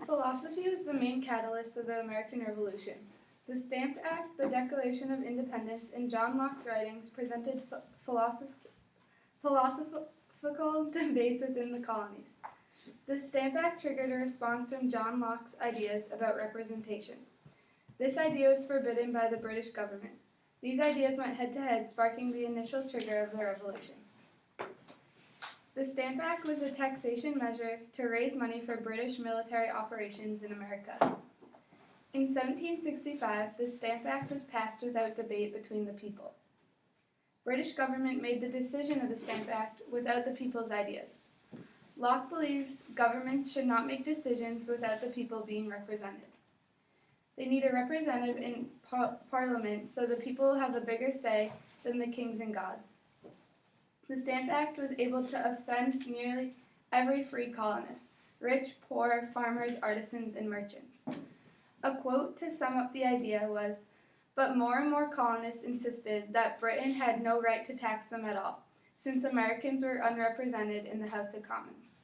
Philosophy was the main catalyst of the American Revolution. The Stamp Act, the Declaration of Independence, and John Locke's writings presented philosophical debates within the colonies. The Stamp Act triggered a response from John Locke's ideas about representation. This idea was forbidden by the British government. These ideas went head-to-head, sparking the initial trigger of the revolution. The Stamp Act was a taxation measure to raise money for British military operations in America. In 1765, the Stamp Act was passed without debate between the people. British government made the decision of the Stamp Act without the people's ideas. Locke believes government should not make decisions without the people being represented. They need a representative in Parliament so the people have a bigger say than the kings and gods. The Stamp Act was able to offend nearly every free colonist, rich, poor, farmers, artisans, and merchants. A quote to sum up the idea was, "But more and more colonists insisted that Britain had no right to tax them at all, since Americans were unrepresented in the House of Commons."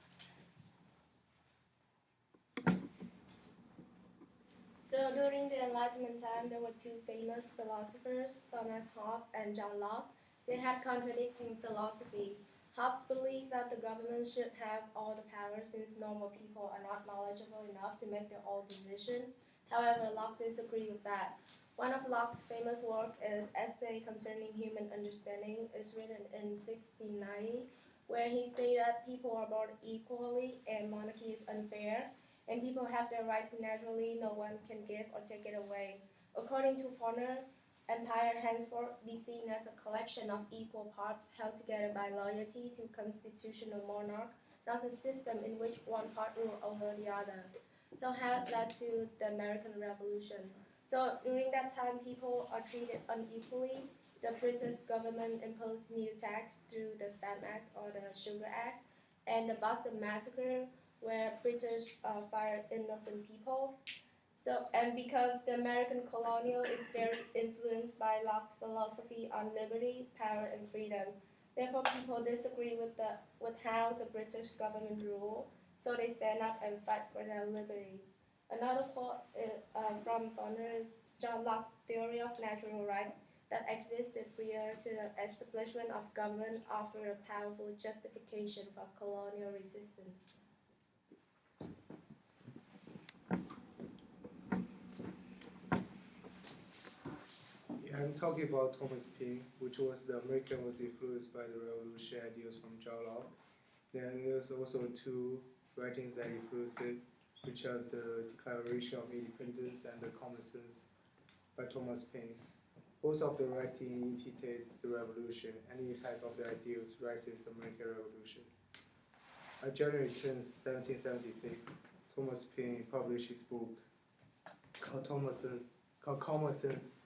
So during the Enlightenment time, there were two famous philosophers, Thomas Hobbes and John Locke. They had contradicting philosophy. Hobbes believed that the government should have all the power since normal people are not knowledgeable enough to make their own decision. However, Locke disagreed with that. One of Locke's famous work is Essay Concerning Human Understanding. It's written in 1690, where he stated that people are born equally and monarchy is unfair, and people have their rights naturally, no one can give or take it away. According to Faulkner, empire henceforth be seen as a collection of equal parts held together by loyalty to constitutional monarch, not a system in which one part rule over the other. So how it led to the American Revolution. So during that time, people are treated unequally. The British government imposed new tax through the Stamp Act or the Sugar Act, and the Boston Massacre, where British fired innocent people. So, and because the American colonial is very influenced by Locke's philosophy on liberty, power, and freedom. Therefore, people disagree with how the British government rule, so they stand up and fight for their liberty. Another quote from Faulkner is John Locke's theory of natural rights that existed prior to the establishment of government offered a powerful justification for colonial resistance. I'm talking about Thomas Paine, which was the American was influenced by the revolution ideas from John Locke. There's also two writings that influenced it, which are the Declaration of Independence and the Common Sense by Thomas Paine. Both of the writings indicate the revolution and the impact of the ideas rises the American Revolution. On January 10, 1776, Thomas Paine published his book called Common Sense,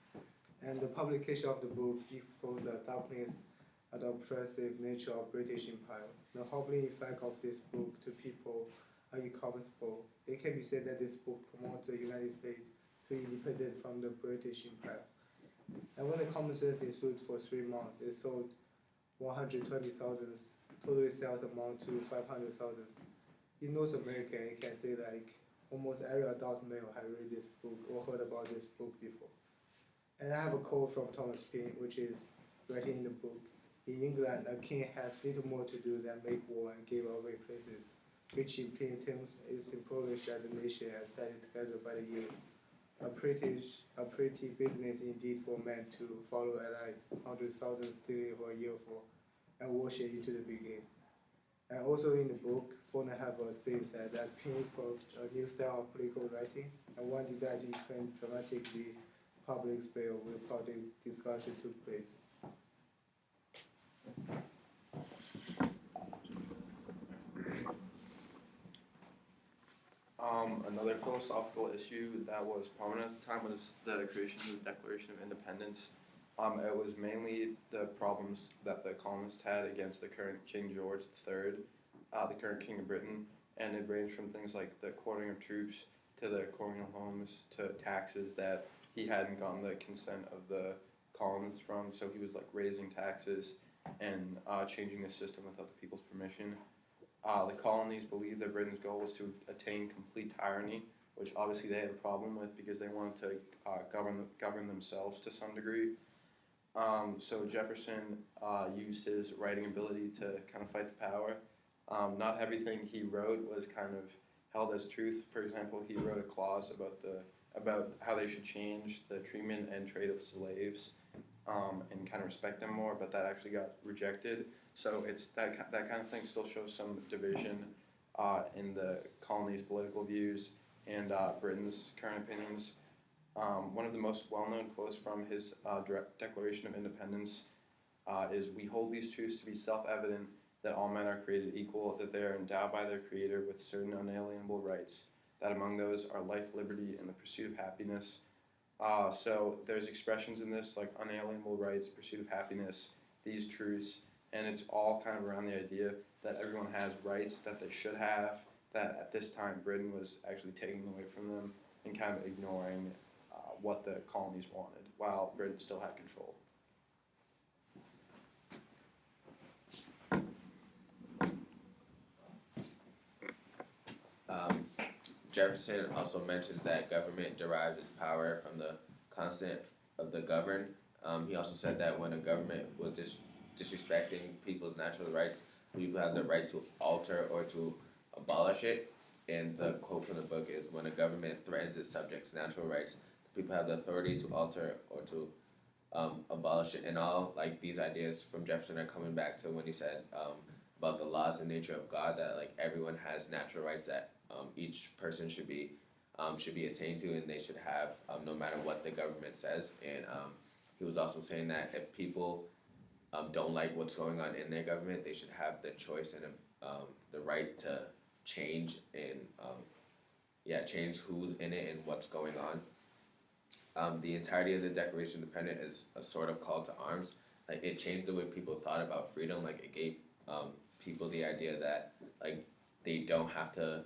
and the publication of the book exposed the darkness and the oppressive nature of British Empire. The humbling effect of this book to people are incommensurable. It can be said that this book promoted the United States to be independent from the British Empire. And when the Common Sense issued for 3 months, it sold 120,000. Total sales amount to 500,000. In North America, you can say like almost every adult male has read this book or heard about this book before. And I have a quote from Thomas Paine, which is writing in the book. In England, a king has little more to do than make war and give away places, which in plain terms is symbolic that the nation has set it together by the years. A pretty business indeed for men to follow alike 100,000 stealing for a year for and wash it into the beginning. And also in the book, Faulkner have a saying that Paine proved a new style of political writing, and one designed to explain dramatically public sphere where public discussion took place. Another philosophical issue that was prominent at the time was the creation of the Declaration of Independence. It was mainly the problems that the colonists had against the current King George III, the current King of Britain, and it ranged from things like the quartering of troops to the colonial homes to taxes that he hadn't gotten the consent of the colonists from, so he was like raising taxes and changing the system without the people's permission. the colonies believed that Britain's goal was to attain complete tyranny, which obviously they had a problem with because they wanted to govern themselves to some degree. So Jefferson used his writing ability to kind of fight the power. Not everything he wrote was kind of held as truth. For example, he wrote a clause about how they should change the treatment and trade of slaves and kind of respect them more, but that actually got rejected. So it's that kind of thing still shows some division in the colony's political views and Britain's current opinions. One of the most well-known quotes from his Declaration of Independence is, "We hold these truths to be self-evident that all men are created equal, that they are endowed by their Creator with certain unalienable rights, that among those are life, liberty, and the pursuit of happiness." So there's expressions in this like unalienable rights, pursuit of happiness, these truths, and it's all kind of around the idea that everyone has rights that they should have, that at this time Britain was actually taking away from them and kind of ignoring what the colonies wanted while Britain still had control. Jefferson also mentions that government derives its power from the consent of the governed. He also said that when a government was disrespecting people's natural rights, people have the right to alter or to abolish it. And the quote from the book is, "When a government threatens its subjects' natural rights, the people have the authority to alter or to abolish it." And all like these ideas from Jefferson are coming back to when he said about the laws and nature of God, that like everyone has natural rights that each person should be attained to, and they should have no matter what the government says. And he was also saying that if people don't like what's going on in their government, they should have the choice and the right to change and change who's in it and what's going on. The entirety of the Declaration of Independence is a sort of call to arms. Like it changed the way people thought about freedom. Like it gave people the idea that like they don't have to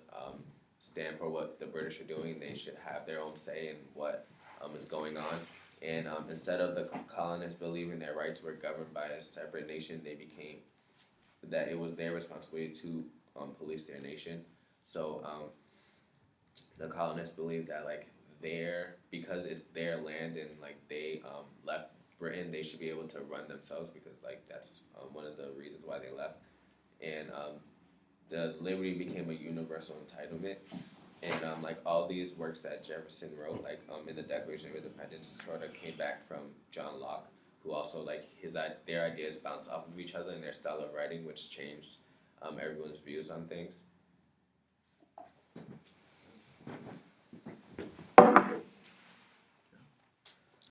stand for what the British are doing. They should have their own say in what is going on. And instead of the colonists believing their rights were governed by a separate nation, they became that it was their responsibility to police their nation. So the colonists believed that like because it's their land and like they left Britain, they should be able to run themselves because like that's one of the reasons why they left. And the liberty became a universal entitlement. And like all these works that Jefferson wrote, like in the Declaration of Independence, sort of came back from John Locke, who also like their ideas bounced off of each other in their style of writing, which changed everyone's views on things.